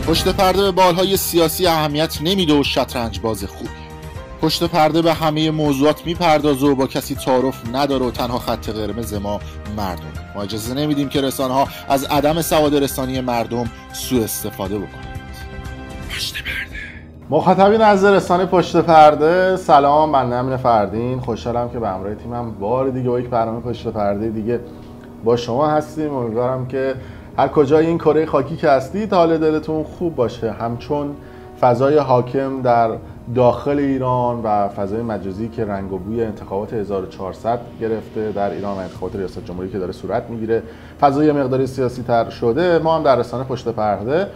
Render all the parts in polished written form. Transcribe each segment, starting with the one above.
پشت پرده به بالهای سیاسی اهمیت نمیده و شطرنج باز خوبی. پشت پرده به همه موضوعات میپردازه و با کسی تعارف نداره و تنها خط قرمز ما مردم. ما اجازه نمیدیم که رسانه‌ها از عدم سواد رسانی مردم سوء استفاده بکنند. پشت پرده. مخاطبین از رسانه پشت پرده، سلام، من امین فردین. خوشحالم که به همراه تیمم بار دیگه با یک برنامه پشت پرده دیگه با شما هستیم. امیدوارم که هر کجای این کره خاکی که هستید حال دلتون خوب باشه. همچون فضای حاکم در داخل ایران و فضای مجازی که رنگ و بوی انتخابات 1400 گرفته در ایران و انتخابات ریاست جمهوری که داره صورت میگیره، فضای مقداری سیاسی تر شده، ما هم در رسانه پشت پرده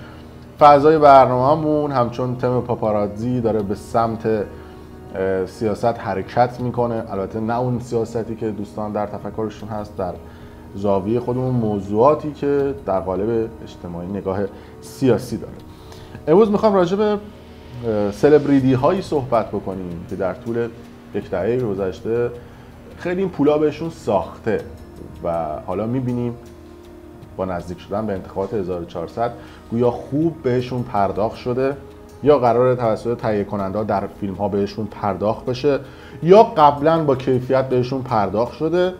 فضای برنامه‌مون همچون تم پاپاراتزی داره به سمت سیاست حرکت میکنه. البته نه اون سیاستی که دوستان در تفکرشون هست، در زاویه خودمون موضوعاتی که در قالب اجتماعی نگاه سیاسی داره. امروز میخوام راجع به سلبریتی هایی صحبت بکنیم که در طول یک دهه گذشته خیلی این پولا بهشون ساخته و حالا میبینیم با نزدیک شدن به انتخابات 1400 گویا خوب بهشون پرداخت شده، یا قراره توسط تهیه کننده در فیلم ها بهشون پرداخت بشه، یا قبلا با کیفیت بهشون پرداخت شده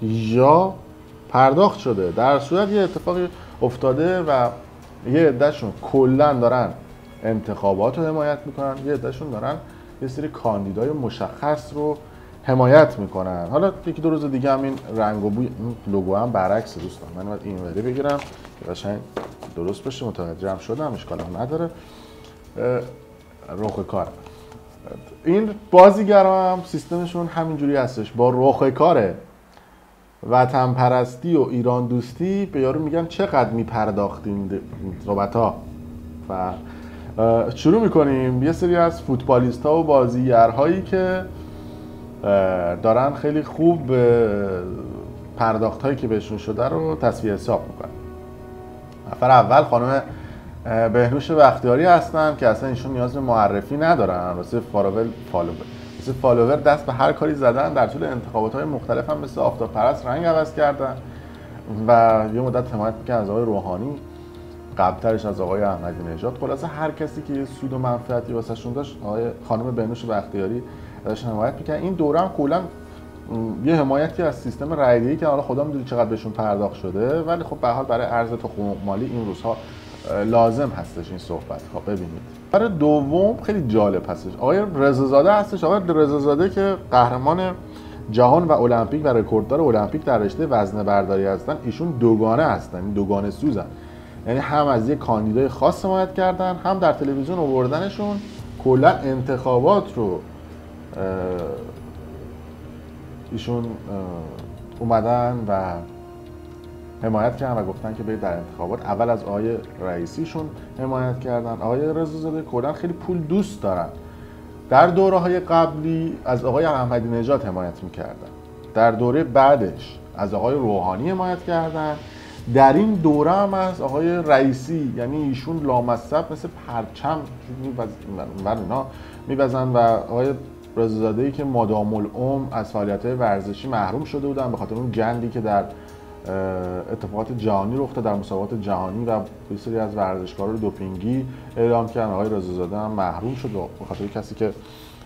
یا پرداخت شده. در صورت یه اتفاقی افتاده و یه عدهشون کلا دارن انتخابات رو حمایت میکنن، یه عدهشون دارن یه سری کاندیدای مشخص رو حمایت میکنن. حالا یکی دو روز دیگه هم این رنگ و بوی، این لوگو هم برعکس دوستان. من باید اینوری بگیرم که قشنگ درست بشه. متوجه هم شدم، اشکال هم نداره. رخ کار این بازیگرا هم سیستمشون همینجوری هستش، با رخ کاره. وطن پرستی و ایران دوستی به یارو میگن چقدر میپرداختین صحبت ها. و شروع میکنیم یه سری از فوتبالیست ها و بازیگرهایی که دارن خیلی خوب پرداخت هایی که بهشون شده رو تصفیه حساب میکنن. نفر اول خانم بهنوش بختیاری هستن که اصلا ایشون نیاز به معرفی ندارن. واسه فالوور دست به هر کاری زدن. در طول انتخابات های مختلف هم مثل آفتاب پرست رنگ عوض کردن و یه مدت حمایت میکنن از آقای روحانی، قبلترش از آقای احمدی نژاد. خلاصه هر کسی که یه سود و منفعتی واسه شون داشت، خانم بهنوش بختیاری ازش حمایت میکنن. این دوره هم کلا یه حمایتی از سیستم رایگیری که حالا خدا میدونه چقدر بهشون پرداخت شده، ولی خب به هر حال برای ارز تخم مالی این روزها لازم هستش این صحبت ها. ببینید برای دوم خیلی جالب هستش، آقای رضازاده هستش. آقای رضازاده که قهرمان جهان و المپیک و رکورددار المپیک در رشته وزنه برداری هستن، ایشون دوگانه هستن، دوگانه سوزن. یعنی هم از یک کاندیدای خاص حمایت کردن، هم در تلویزیون آوردنشون. کلا انتخابات رو ایشون اومدن و حمایت کردن و گفتن که برید در انتخابات. اول از آقای رئیسیشون حمایت کردن. آقای رضازاده کلا خیلی پول دوست دارن. در دوره‌های قبلی از آقای احمدی نژاد حمایت می‌کردن، در دوره بعدش از آقای روحانی حمایت کردن، در این دوره هم از آقای رئیسی. یعنی ایشون لامصب مثل پرچم می‌وزن و آقای رضازاده‌ای که مادام العمر از فعالیت‌های ورزشی محروم شده بودن به خاطر اون جنگی که در اتفاقات جهانی رخ داد، در مسابقات جهانی و یه سری از ورزشکارا رو دوپینگی اعلام کردن. آقای رضازاده هم محروم شد به خاطر کسی که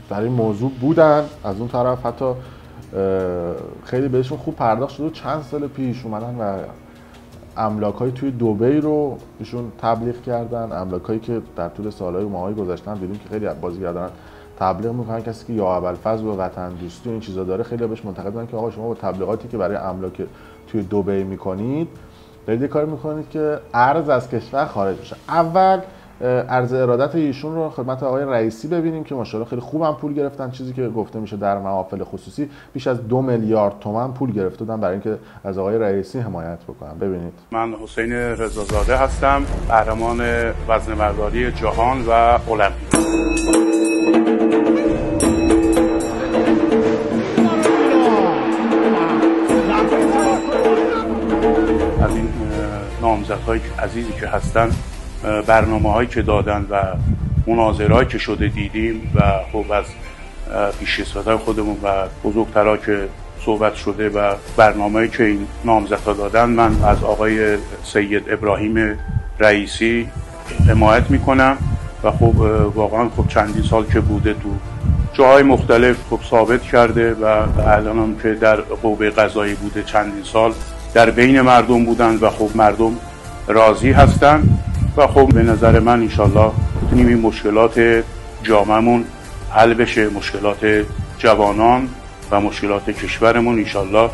در این موضوع بودن. از اون طرف حتی خیلی بهشون خوب پرداخت شد و چند سال پیش اومدن و املاک‌های توی دبی رو ایشون تبلیغ کردن. املاک‌هایی که در طول سال‌های و ماه‌های گذشته دیدیم که خیلی بازیگران دارن تبلیغ میکنن. کسی که یا ابوالفضل و وطن دوستی و این چیزا داره خیلی بهش منتقد میکنن که آقا شما با تبلیغاتی که برای املاک توی دبی میکنید دارید یه کاری میکنید که ارز از کشور خارج بشه. اول عرض ارادت ایشون رو خدمت آقای رئیسی ببینیم که ماشاءالله خیلی خوبم پول گرفتن. چیزی که گفته میشه در محافل خصوصی بیش از 2 میلیارد تومان پول گرفته بودن برای اینکه از آقای رئیسی حمایت بکنن. ببینید. من حسین رضازاده هستم، قهرمان وزنه‌برداری جهان و المپیک. از این نامزدهای عزیزی که هستن، برنامه‌هایی که دادن و مناظرهایی که شده دیدیم و خب از پیشکسوت‌های خودمون و بزرگترها که صحبت شده و برنامه‌ای که این نامزدها دادن، من از آقای سید ابراهیم رئیسی حمایت میکنم و خب واقعا خب چندین سال که بوده تو جاهای مختلف خب ثابت کرده و الان هم که در قوه قضایی بوده چندین سال در بین مردم بودن و خب مردم راضی هستن و خب به نظر من انشالله بتونیم این مشکلات جامعمون حل بشه، مشکلات جوانان و مشکلات کشورمون انشالله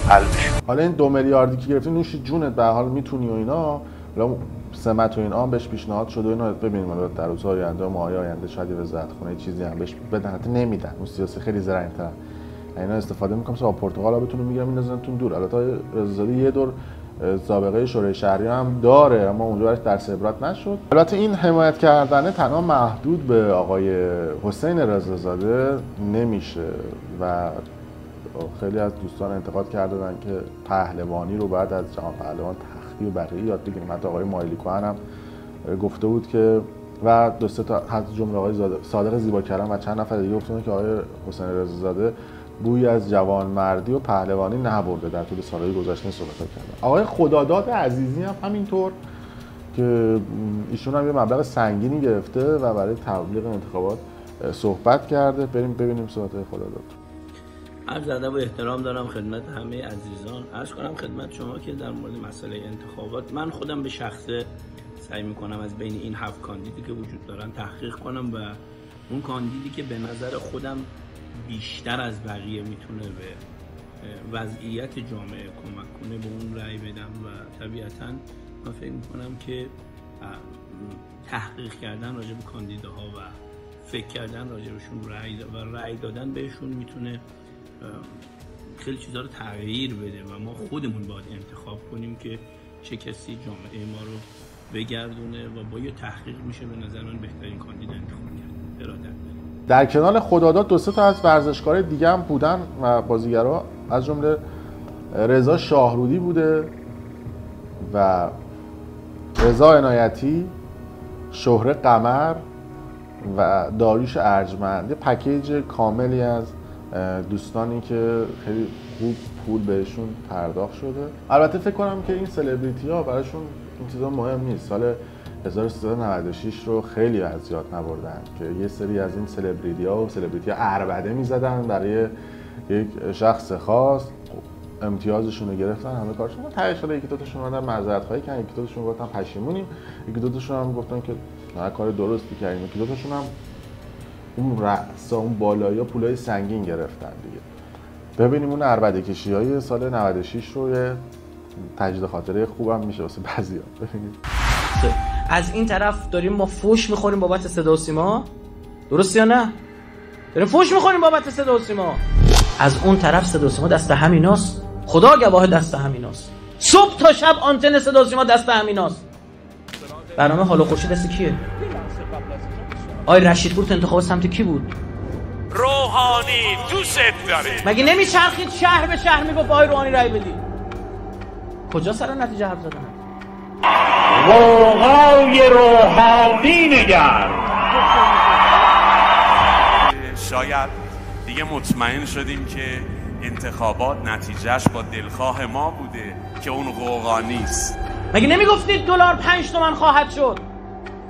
حل بشه. حالا این 2 میلیاردی که گرفتی نوش جونت، به حال میتونی و اینا، حالا سمت و اینا هم بهش پیشنهاد شده و اینا، ببینیم حالا در روزهای آینده و ماهای آینده شاید یه وزارتخونه چیزی هم بهش بدن، حتی نمیدن. اون سیاسی خیلی زرنگ‌تر اینا استفاده میکنم تا پرتغال بتونه میگیرم میندازنتون دور. البته رضازاده یه دور سابقه شورای شهری هم داره اما اونجا براش درس عبرت نشد. البته این حمایت کردن تنها محدود به آقای حسین رضازاده نمیشه و خیلی از دوستان انتقاد کردن که پهلوانی رو بعد از جهان پهلوان تختی و بقیه یاد بگیریم. حتی آقای مایلی کوهن هم گفته بود که و دو سه تا از جمله آقای صادق زیباکرم و چند نفر دیگه گفتن که آقای حسین رضازاده بوی از جوانمردی و پهلوانی نبرده در طول سالهای گذشته صحبت کردن. آقای خداداد عزیزی هم همینطور که ایشون هم یه مبلغ سنگینی گرفته و برای تبلیغ انتخابات صحبت کرده. بریم ببینیم صحبت‌های خداداد. عرض ادب و احترام دارم خدمت همه عزیزان. عرض کنم خدمت شما که در مورد مسئله انتخابات من خودم به شخصه سعی میکنم از بین این 7 کاندیدی که وجود دارن تحقیق کنم و اون کاندیدی که به نظر خودم بیشتر از بقیه میتونه به وضعیت جامعه کمک کنه به اون رأی بدم و طبیعتاً من فکر میکنم که تحقیق کردن راجع به کاندیداها و فکر کردن راجع بهشون رأی دادن بهشون میتونه خیلی چیزا رو تغییر بده و ما خودمون باید انتخاب کنیم که چه کسی جامعه ما رو بگردونه و با یه تحقیق میشه به نظر من بهترین کاندید انتخاب کرد. ارادت. در کنار خداداد 2 تا از ورزشکارای دیگه هم بودن و بازیگرا، از جمله رضا شاهرودی بوده و رضا عنایتی، شهره قمر و داریوش ارجمند. یه پکیج کاملی از دوستانی که خیلی خوب پول بهشون پرداخت شده. البته فکر کنم که این سلبریتی ها براشون این چیزا مهم نیست. سال 1396 رو خیلی از یاد نبردن که یه سری از این سلبریتی ها عربده میزدن برای یک شخص خاص، امتیازشون رو گرفتن، همه کارشون. تهش حالا یکی دو تاشون اومدن معذرت خواهی کردن، یکی دو تاشون گفتن پشیمونیم، یکی دو تاشون هم گفتن که نه کار درستی کردیم، یکی دو تاشون هم اون رأسا اون بالایی پولای سنگین گرفتن دیگه. ببینیم اون عربده کشی های سال 96 رو یه تجدید خاطره خوبم میشه واسه بعضیا. ببینید از این طرف داریم ما فوش میخوریم بابت صدا و سیما، درست یا نه؟ داریم فوش میخوریم بابت صدا و سیما. از اون طرف صدا و سیما دست همیناست، خدا گواه دست همیناست. صبح تا شب آنتن صدا و سیما دست همیناست. برنامه حال و خورشید دست کیه؟ آقای رشیدپور تو انتخاب سمت کی بود؟ روحانی دوست داره. مگه نمیچرخید شهر به شهر میگفت آقای روحانی رای بدید؟ کجا سر نتیجه حرف زدن؟ روحای روحانی نگر. شاید دیگه مطمئن شدیم که انتخابات نتیجهش با دلخواه ما بوده که اون قوقا نیست. مگه نمیگفتید دلار 5 تومن خواهد شد؟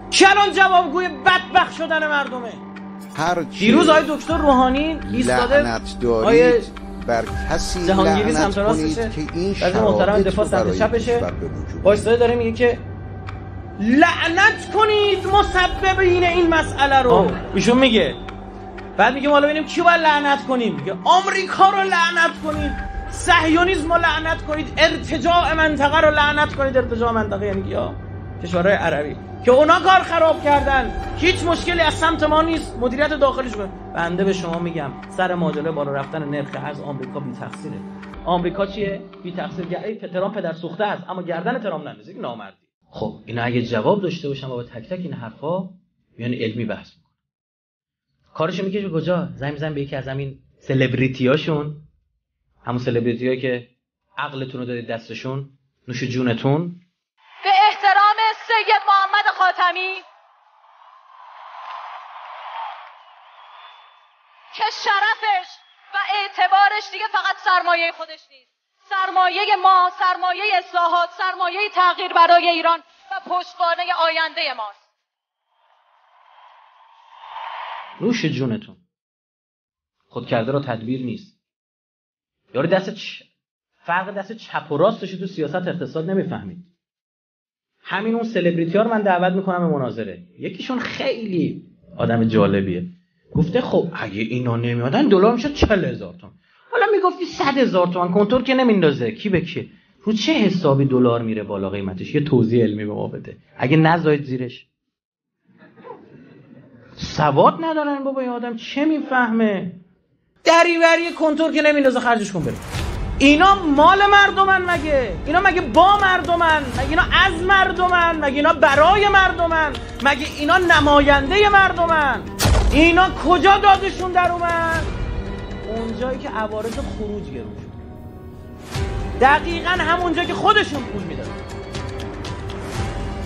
کی الان جوابگوی بدبخت شدن مردمه؟ دیروز آقای دکتر روحانی ایستاده آقای بر کسی جهانگیری لعنت سمت راستشه کنید که این بعد محترم دفاع سمت چپشه وایستاده داره میگه که لعنت کنید مسببین این مسئله رو. ایشون میگه بعد میگه حالا ببینیم کی باید لعنت کنیم. میگه آمریکا رو لعنت کنید، صهیونیسم رو لعنت کنید، ارتجاع منطقه رو لعنت کنید. ارتجاع منطقه یعنی یا کشورهای عربی که اونا کار خراب کردن، هیچ مشکلی از سمت ما نیست، مدیریت داخلیش کنه. بنده به شما میگم سر معادله بالا رفتن نرخ ارز آمریکا بی تقصیره. آمریکا چیه؟ بی تقصیر. ترامپ پدر سوخته است اما گردن ترامپ نندازید، نامردی. خب اینا اگه جواب داشته باشن با تک تک این حرفا میان علمی بحث میکنن. کارشو میکشه کجا؟ زنگ میزنن به یکی از همین سلبریتیاشون، همون سلبریتیایی که عقلتون رو دادید دستشون، نوش جونتون. به احترام سید محمد خاتمی که شرفش و اعتبارش دیگه فقط سرمایه خودش نیست، سرمایه ما، سرمایه اصلاحات، سرمایه تغییر برای ایران و پشتوانه آینده ماست. نوش جونتون. خود کرده را تدبیر نیست. یاری فرق دست چپ و راستش تو سیاست اقتصاد نمیفهمید. همین اون سلبریتی ها رو من دعوت میکنم به مناظره. یکیشون خیلی آدم جالبیه. گفته خب اگه اینا نمیادن دلار میشه 40,000 تومان. حالا میگفتی 100,000 تومان کنتور که نمیندازه. کی به کی؟ رو چه حسابی دلار میره بالا قیمتش؟ یه توضیح علمی به ما بده. اگه نذارید زیرش. سواد ندارن بابا، این آدم چه میفهمه؟ دریوری کنتور که نمیندازه خرجش کن بره. اینا مال مردمن مگه؟ اینا مگه با مردمن؟ مگه اینا از مردمن؟ مگه اینا برای مردمن؟ مگه اینا نماینده مردمن؟ اینا کجا دادشون در اومد؟ اونجایی که عوارض خروج گرون شد. دقیقاً همونجا که خودشون پول میدادن.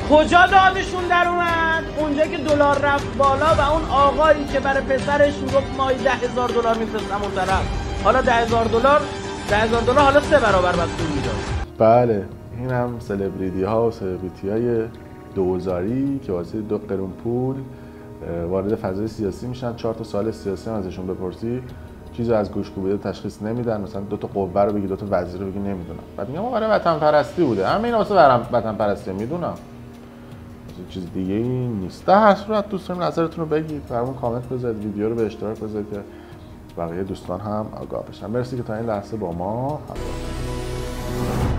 کجا دادشون در اومد؟ اونجا که دلار رفت بالا و اون آقایی که برای پسرش میگفت ماهی $10,000 میفرستم اون طرف، حالا $10,000 حالا 3 برابر بس پول میداد. بله، این هم سلبریتی ها و سلبریتی های دوزاری که واسه 2 قرون پول وارد فضای سیاسی میشن. 4 تا سوال سیاسی هم ازشون بپرسی چیزی از گوش کوبیده تشخیص نمیدن. مثلا 2 تا قوه رو بگی، 2 تا وزیر رو بگی نمیدونم. بعد میگم برای وطن پرستی بوده. همین واسه وطن پرستی میدونم. چیز دیگه این نیست. در هر صورت دوستان نظرتون رو بگید، برامون کامنت بذارید، ویدیو رو به اشتراک بذارید که بقیه دوستان هم آگاه بشن. مرسی که تا این لحظه با ما همراه بودید.